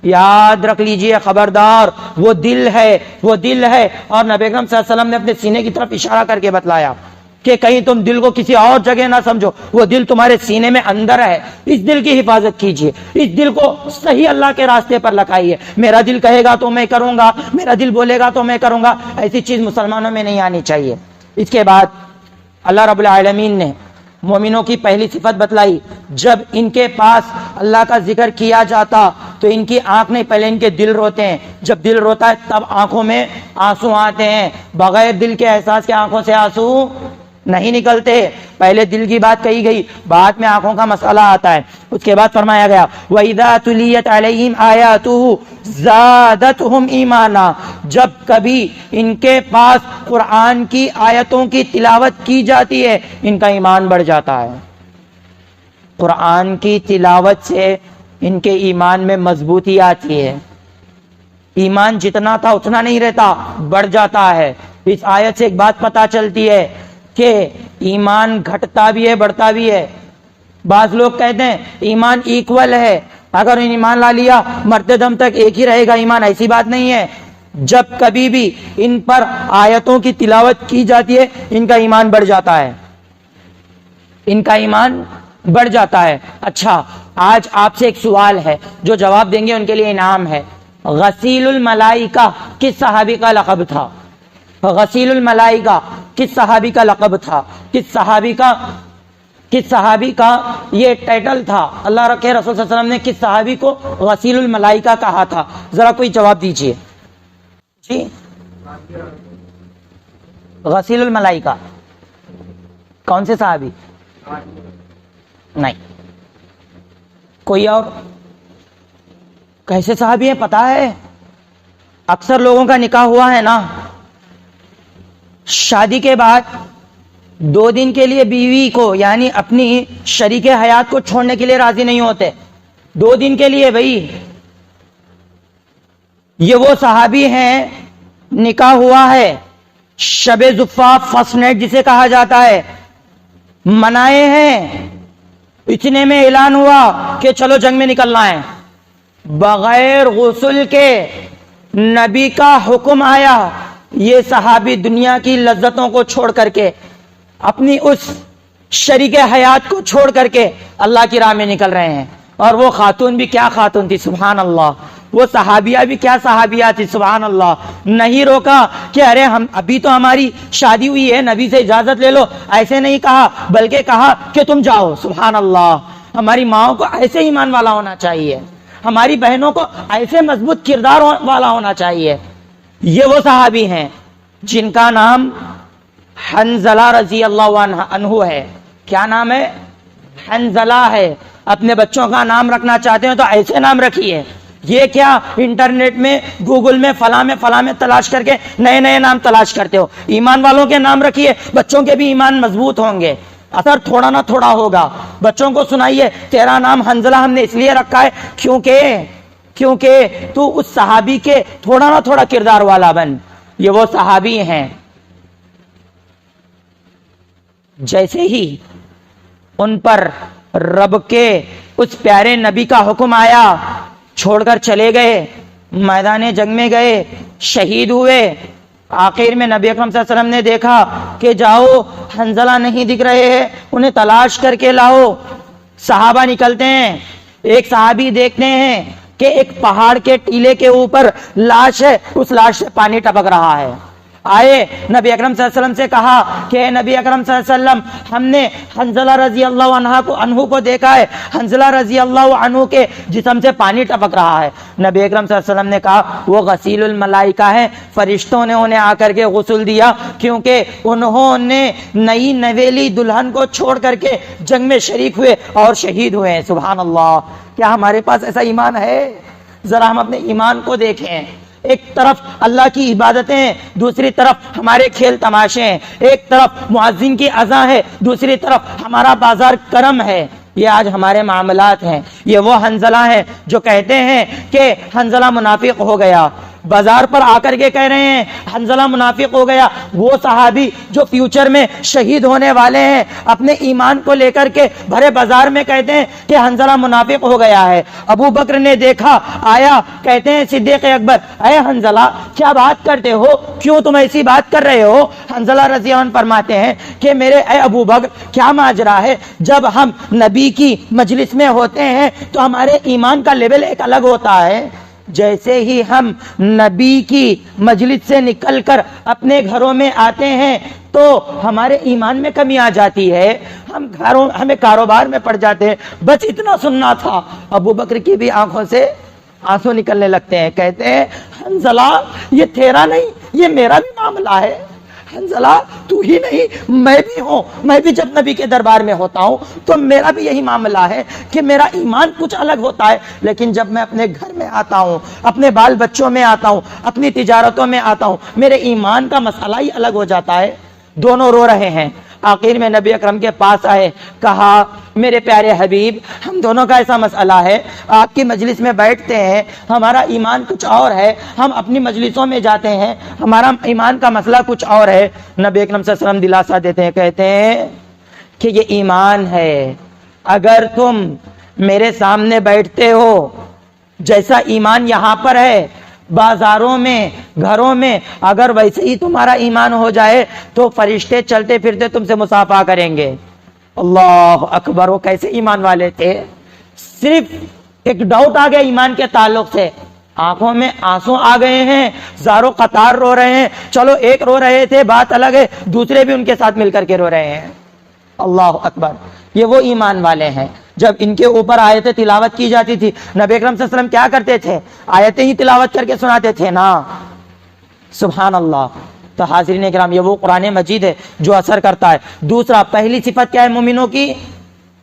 یاد رکھ لیجئے، خبردار، وہ دل ہے، وہ دل ہے۔ اور نبی اکرم صلی اللہ علیہ وسلم نے اپنے سینے کی طرف اشارہ کر کے بتلایا کہ کہیں تم دل کو کسی اور جگہ نہ سمجھو، وہ دل تمہارے سینے میں اندر ہے۔ اس دل کی حفاظت کیجئے، اس دل کو صحیح اللہ کے راستے پر لگائیے۔ میرا دل کہے گا تو میں کروں گا، میرا دل بولے گا تو میں کروں گا، ایسی چیز مسلمانوں میں نہیں آنی چاہیے۔ اس کے بعد اللہ رب العالمین نے مومنوں کی پہلی صفت بتلائی، جب ان کے پاس اللہ کا ذکر کیا جاتا تو ان کی آنکھ نہیں، پہلے ان کے دل روتے ہیں۔ جب دل روتا ہے تب آنکھوں میں آنسو آتے ہیں، بغیر دل کے احساس کے آنکھوں سے آنسو نہیں نکلتے۔ پہلے دل کی بات کہی گئی، بعد میں آنکھوں کا مسئلہ آتا ہے۔ اس کے بعد فرمایا گیا وَإِذَا تُلِيَتْ عَلَيْهِمْ آيَاتُهُ زَادَتْهُمْ إِيمَانًا، جب کبھی ان کے پاس قرآن کی آیتوں کی تلاوت کی جاتی ہے ان کا ایمان بڑھ جاتا ہے۔ قرآن کی تلاوت سے ان کے ایمان میں مضبوطی آتی ہے، ایمان جتنا تھا اتنا نہیں رہتا، بڑھ جاتا ہے۔ اس آیت سے ایک بات پتہ چلتی ہے کہ ایمان گھٹتا بھی ہے، بڑھتا بھی ہے۔ بعض لوگ کہتے ہیں ایمان ایکول ہے، اگر ایمان لا لیا مرتے دم تک ایک ہی رہے گا ایمان، ایسی بات نہیں ہے۔ جب کبھی بھی ان پر آیتوں کی تلاوت کی جاتی ہے ان کا ایمان بڑھ جاتا ہے، ان کا ایمان بڑھ جاتا ہے۔ اچھا، آج آپ سے ایک سوال ہے، جو جواب دیں گے ان کے لیے انعام ہے۔ غسیل الملائکہ کس صحابی کا لقب تھا؟ غسیل الملائکہ کس صحابی کا لقب تھا؟ کس صحابی کا یہ ٹائٹل تھا؟ اللہ رکھے، رسول صلی اللہ علیہ وسلم نے کس صحابی کو غسیل الملائکہ کہا تھا؟ ذرا کوئی جواب دیجئے جی۔ غسیل الملائکہ کون سے صحابی؟ نہیں، کوئی اور؟ کیسے صحابی ہیں پتا ہے؟ اکثر لوگوں کا نکاح ہوا ہے نا، شادی کے بعد 2 دن کے لیے بیوی کو یعنی اپنی شریک حیات کو چھوڑنے کے لیے راضی نہیں ہوتے، 2 دن کے لیے۔ بھائی یہ وہ صحابی ہیں، نکاح ہوا ہے، شب زفاف فرسٹ نائٹ جسے کہا جاتا ہے، منائے ہیں، اتنے میں اعلان ہوا کہ چلو جنگ میں نکلنا ہے، بغیر غسل کے نبی کا حکم آیا، یہ صحابی دنیا کی لذتوں کو چھوڑ کر کے، اپنی اس شریک حیات کو چھوڑ کر کے اللہ کی راہ میں نکل رہے ہیں. اور وہ خاتون بھی کیا خاتون تھی، سبحان اللہ. وہ صحابیہ بھی کیا صحابیہ تھی، سبحان اللہ. نہیں روکا کہ ارے ہم ابھی تو ہماری شادی ہوئی ہے، نبی سے اجازت لے لو، ایسے نہیں کہا، بلکہ کہا کہ تم جاؤ. سبحان اللہ. ہماری ماؤں کو ایسے ایمان والا ہونا چاہیے، ہماری بہنوں کو ایسے مضبوط کردار والا ہونا چاہیے. یہ وہ صحابی ہیں جن کا نام حنزلہ رضی اللہ عنہ ہے. کیا نام ہے؟ حنزلہ ہے. اپنے بچوں کا نام رکھنا چاہتے ہیں تو ایسے نام رکھیے. یہ کیا انٹرنیٹ میں، گوگل میں، فلاں میں تلاش کر کے نئے نئے نام تلاش کرتے ہو. ایمان والوں کے نام رکھیے، بچوں کے بھی ایمان مضبوط ہوں گے. اثر تھوڑا نہ تھوڑا ہوگا. بچوں کو سنائیے تیرا نام حنزلہ ہم نے اس لیے رکھا ہے کیونکہ تو اس صحابی کے تھوڑا نہ تھوڑا کردار والا بن. یہ وہ صحابی ہیں جیسے ہی ان پر رب کے اس پیارے نبی کا حکم آیا، چھوڑ کر چلے گئے، میدان جنگ میں گئے، شہید ہوئے. آخر میں نبی اکرم صلی اللہ علیہ وسلم نے دیکھا کہ جاؤ، حنزلہ نہیں دکھ رہے ہیں، انہیں تلاش کر کے لاؤ. صحابہ نکلتے ہیں. ایک صحابی دیکھتے ہیں کہ ایک پہاڑ کے ٹیلے کے اوپر لاش ہے، اس لاش سے پانی ٹپک رہا ہے. آئے نبی اکرم صلی اللہ علیہ وسلم سے کہا کہ اے نبی اکرم صلی اللہ علیہ وسلم، ہم نے حنزلہ رضی اللہ عنہ کو دیکھا ہے، حنزلہ رضی اللہ عنہ کے جسم سے پانی ٹپک رہا ہے. نبی اکرم صلی اللہ علیہ وسلم نے کہا وہ غسیل الملائکہ ہیں، فرشتوں نے انہیں آ کر کے غسل دیا، کیونکہ انہوں نے نئی نویلی دلہن کو چھوڑ کر کے جنگ میں شریک ہوئے اور شہید ہوئے ہیں. سبحان اللہ. کیا ہمارے پاس ایسا ایمان ہے؟ ذرا ہم اپنے ایمان کو دیکھیں. ایک طرف اللہ کی عبادتیں، دوسری طرف ہمارے کھیل تماشے ہیں. ایک طرف مؤذن کی اذان ہے، دوسری طرف ہمارا بازار کرم ہے. یہ آج ہمارے معاملات ہیں. یہ وہ حنزلہ ہیں جو کہتے ہیں کہ حنزلہ منافق ہو گیا. بازار پر آ کر کے کہہ رہے ہیں حنزلہ منافق ہو گیا. وہ صحابی جو فیوچر میں شہید ہونے والے ہیں، اپنے ایمان کو لے کر کے بھرے بازار میں کہتے ہیں کہ حنزلہ منافق ہو گیا ہے. ابو بکر نے دیکھا، آیا، کہتے ہیں صدیق اکبر، اے حنزلہ کیا بات کرتے ہو، کیوں تم ایسی بات کر رہے ہو؟ حنزلہ رضی اللہ عنہ فرماتے ہیں کہ میرے اے ابو بکر کیا ماجرا ہے، جب ہم نبی کی مجلس میں ہوتے ہیں تو ہمارے ایمان کا لیول ایک الگ ہوتا ہے. جیسے ہی ہم نبی کی مجلس سے نکل کر اپنے گھروں میں آتے ہیں تو ہمارے ایمان میں کمی آ جاتی ہے، ہمیں کاروبار میں پڑ جاتے ہیں. بس اتنا سننا تھا. ابو بکر کی بھی آنکھوں سے آنسو نکلنے لگتے ہیں. کہتے ہیں حنزلہ یہ تیرا نہیں، یہ میرا بھی معاملہ ہے. حنزلہ تو ہی نہیں، میں بھی ہوں. میں بھی جب نبی کے دربار میں ہوتا ہوں تو میرا بھی یہی معاملہ ہے کہ میرا ایمان کچھ الگ ہوتا ہے، لیکن جب میں اپنے گھر میں آتا ہوں، اپنے بال بچوں میں آتا ہوں، اپنی تجارتوں میں آتا ہوں، میرے ایمان کا مسئلہ ہی الگ ہو جاتا ہے. دونوں رو رہے ہیں. آخر میں نبی اکرم کے پاس آئے، کہا میرے پیارے حبیب، ہم دونوں کا ایسا مسئلہ ہے، آپ کی مجلس میں بیٹھتے ہیں، ہمارا ایمان کچھ اور ہے، ہم اپنی مجلسوں میں جاتے ہیں، ہمارا ایمان کا مسئلہ کچھ اور ہے. نبی اکرم صلی اللہ علیہ وسلم دلاسا دیتے ہیں، کہتے ہیں کہ یہ ایمان ہے. اگر تم میرے سامنے بیٹھتے ہو، جیسا ایمان یہاں پر ہے، بازاروں میں، گھروں میں اگر ویسے ہی تمہارا ایمان ہو جائے تو فرشتے چلتے پھرتے تم سے مصافحہ کریں گے. اللہ اکبر. وہ کیسے ایمان والے تھے. صرف ایک ڈاؤٹ آ گیا ایمان کے تعلق سے، آنکھوں میں آنسو آ گئے ہیں، زاروں قطار رو رہے ہیں. چلو ایک رو رہے تھے بات الگ ہے، دوسرے بھی ان کے ساتھ مل کر کے رو رہے ہیں. اللہ اکبر. یہ وہ ایمان والے ہیں. جب ان کے اوپر آیتیں تلاوت کی جاتی تھی، نبی اکرم صلی اللہ علیہ وسلم کیا کرتے تھے؟ آیتیں ہی تلاوت کر کے سناتے تھے نا. سبحان اللہ. تو حاضرین اکرام، یہ وہ قرآن مجید ہے جو اثر کرتا ہے. دوسرا، پہلی صفت کیا ہے مومنوں کی؟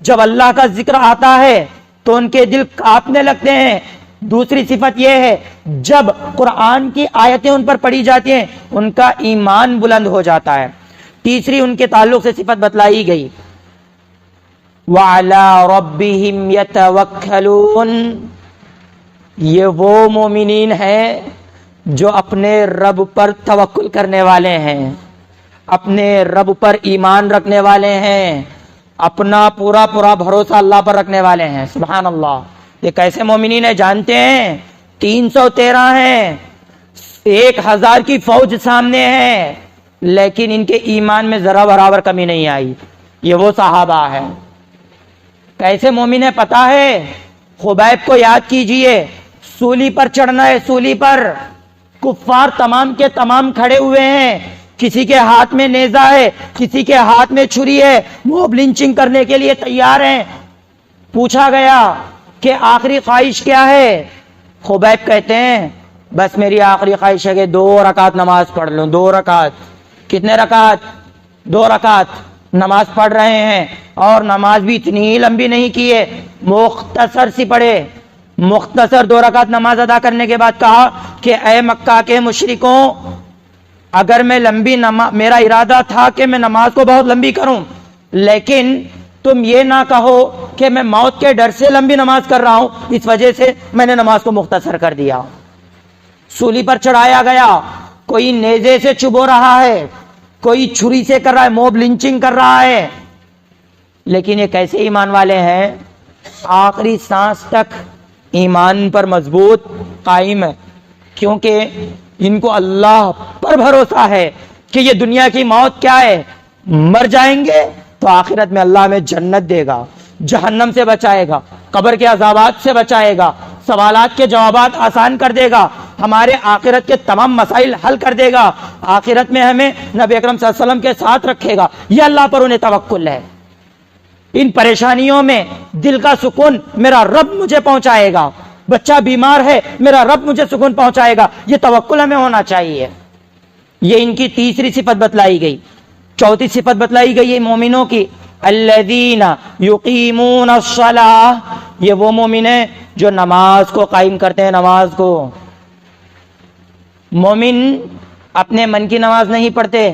جب اللہ کا ذکر آتا ہے تو ان کے دل کانپنے لگتے ہیں. دوسری صفت یہ ہے جب قرآن کی آیتیں ان پر پڑھی جاتی ہیں ان کا ایمان بلند ہو جاتا ہے. تیسری ان کے تعلق سے صفت بتلائی گئی، وَعَلَىٰ رَبِّهِمْ يَتَوَكَّلُونَ. یہ وہ مومنین ہیں جو اپنے رب پر توکل کرنے والے ہیں، اپنے رب پر ایمان رکھنے والے ہیں، اپنا پورا بھروسہ اللہ پر رکھنے والے ہیں. سبحان اللہ. یہ کیسے مومنین ہیں جانتے ہیں؟ 313 ہیں، 1000 کی فوج سامنے ہے، لیکن ان کے ایمان میں ذرا برابر کمی نہیں آئی. یہ وہ صحابہ ہے. کیسے مومن ہے پتا ہے؟ خبیب کو یاد کیجئے، سولی پر چڑھنا ہے، سولی پر کفار تمام کے تمام کھڑے ہوئے ہیں، کسی کے ہاتھ میں نیزہ ہے، کسی کے ہاتھ میں چھری ہے، موب لنچنگ کرنے کے لیے تیار ہیں. پوچھا گیا کہ آخری خواہش کیا ہے؟ خبیب کہتے ہیں بس میری آخری خواہش ہے کہ 2 رکعت نماز پڑھ لوں. 2 رکعت. کتنے رکعت؟ 2 رکعت نماز پڑھ رہے ہیں، اور نماز بھی اتنی لمبی نہیں کی ہے، مختصر سی پڑھے. مختصر 2 رکعت نماز ادا کرنے کے بعد کہا کہ اے مکہ کے مشرکوں، اگر میں لمبی میرا ارادہ تھا کہ میں نماز کو بہت لمبی کروں، لیکن تم یہ نہ کہو کہ میں موت کے ڈر سے لمبی نماز کر رہا ہوں، اس وجہ سے میں نے نماز کو مختصر کر دیا. سولی پر چڑھایا گیا، کوئی نیزے سے چبو رہا ہے، کوئی چھری سے کر رہا ہے، موب لنچنگ کر رہا ہے، لیکن یہ کیسے ایمان والے ہیں؟ آخری سانس تک ایمان پر مضبوط قائم ہے، کیونکہ ان کو اللہ پر بھروسہ ہے کہ یہ دنیا کی موت کیا ہے، مر جائیں گے تو آخرت میں اللہ ہمیں جنت دے گا، جہنم سے بچائے گا، قبر کے عذابات سے بچائے گا، سوالات کے جوابات آسان کر دے گا، ہمارے آخرت کے تمام مسائل حل کر دے گا، آخرت میں ہمیں نبی اکرم صلی اللہ علیہ وسلم کے ساتھ رکھے گا. یہ اللہ پر انہیں توکل ہے. ان پریشانیوں میں دل کا سکون میرا رب مجھے پہنچائے گا، بچہ بیمار ہے میرا رب مجھے سکون پہنچائے گا، یہ توکل ہمیں ہونا چاہیے. یہ ان کی تیسری صفت بتلائی گئی. چوتھی صفت بتلائی گئی ہے مومنوں کی، الذین یقیمون الصلاۃ. یہ وہ مومن ہیں جو نماز کو قائم کرتے ہیں. نماز کو مومن اپنے من کی نماز نہیں پڑھتے،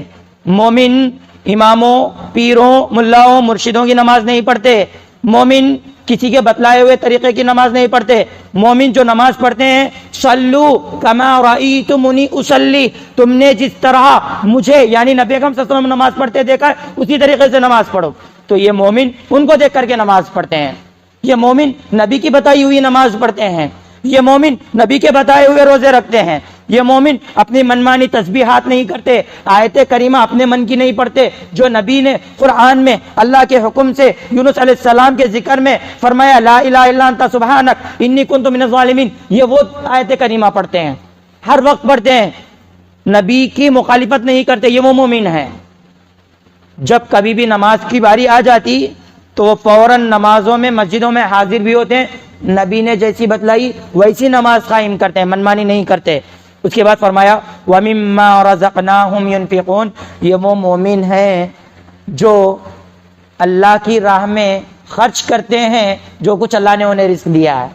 مومن اماموں، پیروں، ملاؤں، مرشدوں کی نماز نہیں پڑھتے، مومن کسی کے بتلائے ہوئے طریقے کی نماز نہیں پڑھتے. مومن جو نماز پڑھتے ہیں، صلو کما رأیتمونی اصلی، تم نے جس طرح مجھے یعنی نبی اکرم صلی اللہ علیہ وسلم نماز پڑھتے دیکھا اسی طریقے سے نماز پڑھو. تو یہ مومن ان کو دیکھ کر کے نماز پڑھتے ہیں. یہ مومن نبی کی بتائی ہوئی نماز پڑھتے ہیں. یہ مومن نبی کے بتائے ہوئے روزے رکھتے ہیں. یہ مومن اپنی منمانی تسبیحات نہیں کرتے، آیت کریمہ اپنے من کی نہیں پڑھتے، جو نبی نے قرآن میں اللہ کے حکم سے یونس علیہ السلام کے ذکر میں فرمایا لا الہ الا انت سبحانک انی کنت من الظالمین، یہ وہ آیت کریمہ پڑھتے ہیں، ہر وقت پڑھتے ہیں، نبی کی مخالفت نہیں کرتے. یہ وہ مومن ہیں. جب کبھی بھی نماز کی باری آ جاتی تو وہ فوراً نمازوں میں مسجدوں میں حاضر بھی ہوتے ہیں، نبی نے جیسی بتلائی ویسی نماز قائم کرتے ہیں، منمانی نہیں کرتے. اس کے بعد فرمایا وَمِمَّا رَزَقْنَاهُمْ يُنْفِقُونَ. یہ وہ مومن ہیں جو اللہ کی راہ میں خرچ کرتے ہیں جو کچھ اللہ نے انہیں رزق دیا ہے.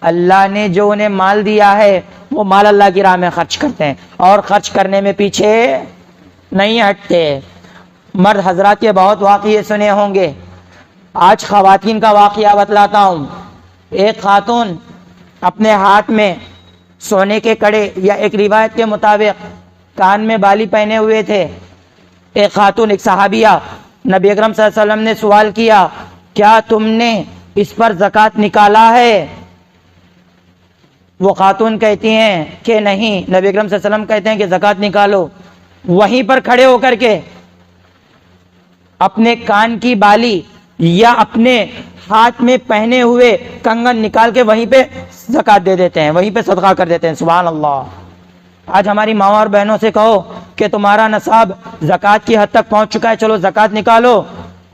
اللہ نے جو انہیں مال دیا ہے وہ مال اللہ کی راہ میں خرچ کرتے ہیں، اور خرچ کرنے میں پیچھے نہیں ہٹتے. مرد حضرات کے بہت واقعے سنے ہوں گے، آج خواتین کا واقعہ بتلاتا ہوں. ایک خاتون اپنے ہاتھ میں سونے کے کڑے یا ایک روایت کے مطابق کان میں بالی پہنے ہوئے تھے. ایک خاتون، ایک صحابیہ، نبی اکرم صلی اللہ علیہ وسلم نے سوال کیا کیا تم نے اس پر زکوٰۃ نکالا ہے؟ وہ خاتون کہتی ہیں کہ نہیں. نبی اکرم صلی اللہ علیہ وسلم کہتے ہیں کہ زکوٰۃ نکالو. وہیں پر کھڑے ہو کر کے اپنے کان کی بالی یا اپنے ہاتھ میں پہنے ہوئے کنگن نکال کے وہیں پہ زکوٰۃ دے دیتے ہیں، وہیں پہ صدقہ کر دیتے ہیں. سبحان اللہ. آج ہماری ماں اور بہنوں سے کہو کہ تمہارا نصاب زکوٰۃ کی حد تک پہنچ چکا ہے، چلو زکوٰۃ نکالو،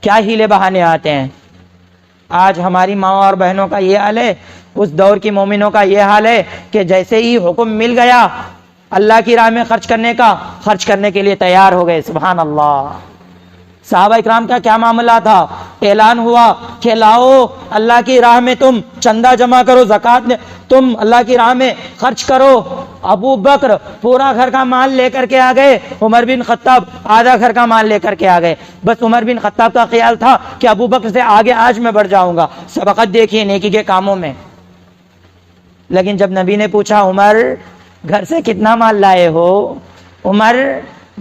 کیا ہیلے بہانے آتے ہیں. آج ہماری ماں اور بہنوں کا یہ حال ہے، اس دور کی مومنوں کا یہ حال ہے کہ جیسے ہی حکم مل گیا اللہ کی راہ میں خرچ کرنے کا، خرچ کرنے کے لیے تیار ہو گئے. سبحان اللہ. صحابہ اکرام کا کیا معاملہ تھا؟ اعلان ہوا کہ لاؤ اللہ کی راہ میں تم چندہ جمع کرو، زکوٰۃ تم اللہ کی راہ میں خرچ کرو. ابو بکر پورا گھر کا مال لے کر کے آ گئے، عمر بن خطاب آدھا گھر کا مال لے کر کے آ گئے. بس عمر بن خطاب کا خیال تھا کہ ابو بکر سے آگے آج میں بڑھ جاؤں گا، سبقت دیکھیے نیکی کے کاموں میں. لیکن جب نبی نے پوچھا عمر گھر سے کتنا مال لائے ہو، عمر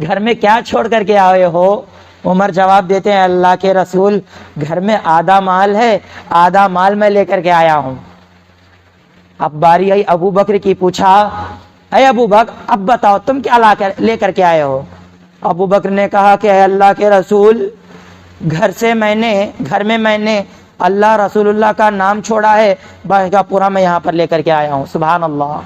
گھر میں کیا چھوڑ کر کے آئے ہو، عمر جواب دیتے ہیں اللہ کے رسول گھر میں آدھا مال ہے، آدھا مال میں لے کر کے آیا ہوں. اب باری آئی ابو بکر کی، پوچھا اے ابو بکر اب بتاؤ تم کیا لے کر کے آئے ہو؟ ابو بکر نے کہا کہ اے اللہ کے رسول، گھر میں میں نے اللہ رسول اللہ کا نام چھوڑا ہے، باقی کا پورا میں یہاں پر لے کر کے آیا ہوں۔ سبحان اللہ۔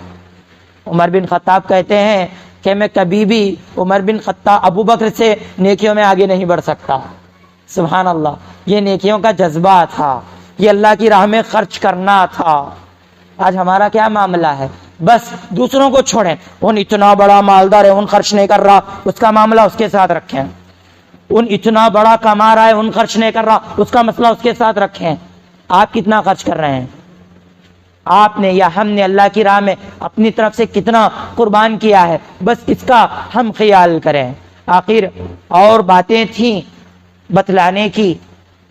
عمر بن خطاب کہتے ہیں کہ میں کبھی بھی عمر بن خطاب ابو بکر سے نیکیوں میں آگے نہیں بڑھ سکتا۔ سبحان اللہ، یہ نیکیوں کا جذبہ تھا، یہ اللہ کی راہ میں خرچ کرنا تھا۔ آج ہمارا کیا معاملہ ہے؟ بس دوسروں کو چھوڑیں، ان اتنا بڑا مالدار ہے، ان خرچ نہیں کر رہا، اس کا معاملہ اس کے ساتھ رکھیں۔ ان اتنا بڑا کما رہا ہے، ان خرچ نہیں کر رہا، اس کا مسئلہ اس کے ساتھ رکھیں۔ آپ کتنا خرچ کر رہے ہیں؟ آپ نے یا ہم نے اللہ کی راہ میں اپنی طرف سے کتنا قربان کیا ہے؟ بس اس کا ہم خیال کریں۔ آخر اور باتیں تھیں بتلانے کی،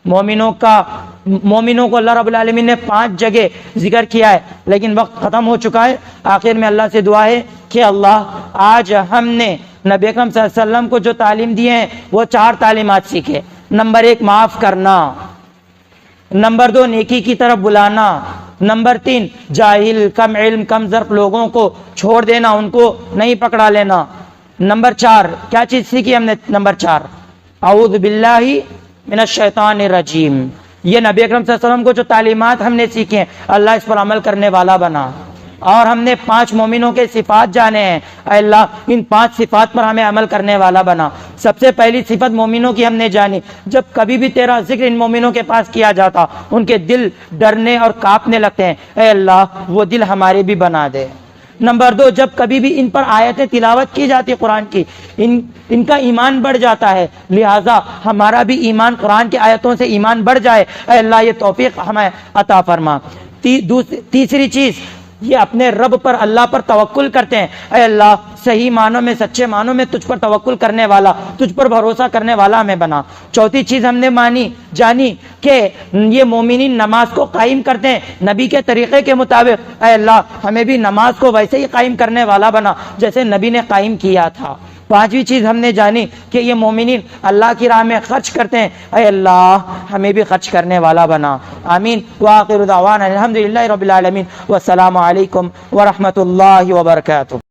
مومنوں کو اللہ رب العالمین نے 5 جگہ ذکر کیا ہے، لیکن وقت ختم ہو چکا ہے۔ آخر میں اللہ سے دعا ہے کہ اللہ آج ہم نے نبی اکرم صلی اللہ علیہ وسلم کو جو تعلیم دیے ہیں وہ 4 تعلیمات سیکھے۔ نمبر 1 معاف کرنا، نمبر 2 نیکی کی طرف بلانا، نمبر 3 جاہل کم علم کم ظرف لوگوں کو چھوڑ دینا، ان کو نہیں پکڑا لینا، نمبر 4 کیا چیز سیکھی ہم نے؟ نمبر 4 اعوذ باللہ من الشیطان الرجیم۔ یہ نبی اکرم صلی اللہ علیہ وسلم کو جو تعلیمات ہم نے سیکھے ہیں، اللہ اس پر عمل کرنے والا بنا۔ اور ہم نے 5 مومنوں کے صفات جانے ہیں، اے اللہ ان 5 صفات پر ہمیں عمل کرنے والا بنا۔ سب سے پہلی صفت مومنوں کی ہم نے جانی، جب کبھی بھی تیرا ذکر ان مومنوں کے پاس کیا جاتا ان کے دل ڈرنے اور کانپنے لگتے ہیں، اے اللہ وہ دل ہمارے بھی بنا دے۔ نمبر 2 جب کبھی بھی ان پر آیتیں تلاوت کی جاتی قرآن کی، ان کا ایمان بڑھ جاتا ہے، لہٰذا ہمارا بھی ایمان قرآن کی آیتوں سے ایمان بڑھ جائے، اے اللہ یہ توفیق ہمیں عطا فرما۔ تیسری چیز یہ اپنے رب پر اللہ پر توکل کرتے ہیں، اے اللہ صحیح معنوں میں سچے معنوں میں تجھ پر توکل کرنے والا، تجھ پر بھروسہ کرنے والا ہمیں بنا۔ چوتھی چیز ہم نے جانی کہ یہ مومنین نماز کو قائم کرتے ہیں نبی کے طریقے کے مطابق، اے اللہ ہمیں بھی نماز کو ویسے ہی قائم کرنے والا بنا جیسے نبی نے قائم کیا تھا۔ 5ویں چیز ہم نے جانی کہ یہ مومنین اللہ کی راہ میں خرچ کرتے ہیں، اے اللہ ہمیں بھی خرچ کرنے والا بنا۔ آمین۔ وآخر دعوانا الحمدللہ رب العالمین، والسلام علیکم ورحمۃ اللہ وبرکاتہ۔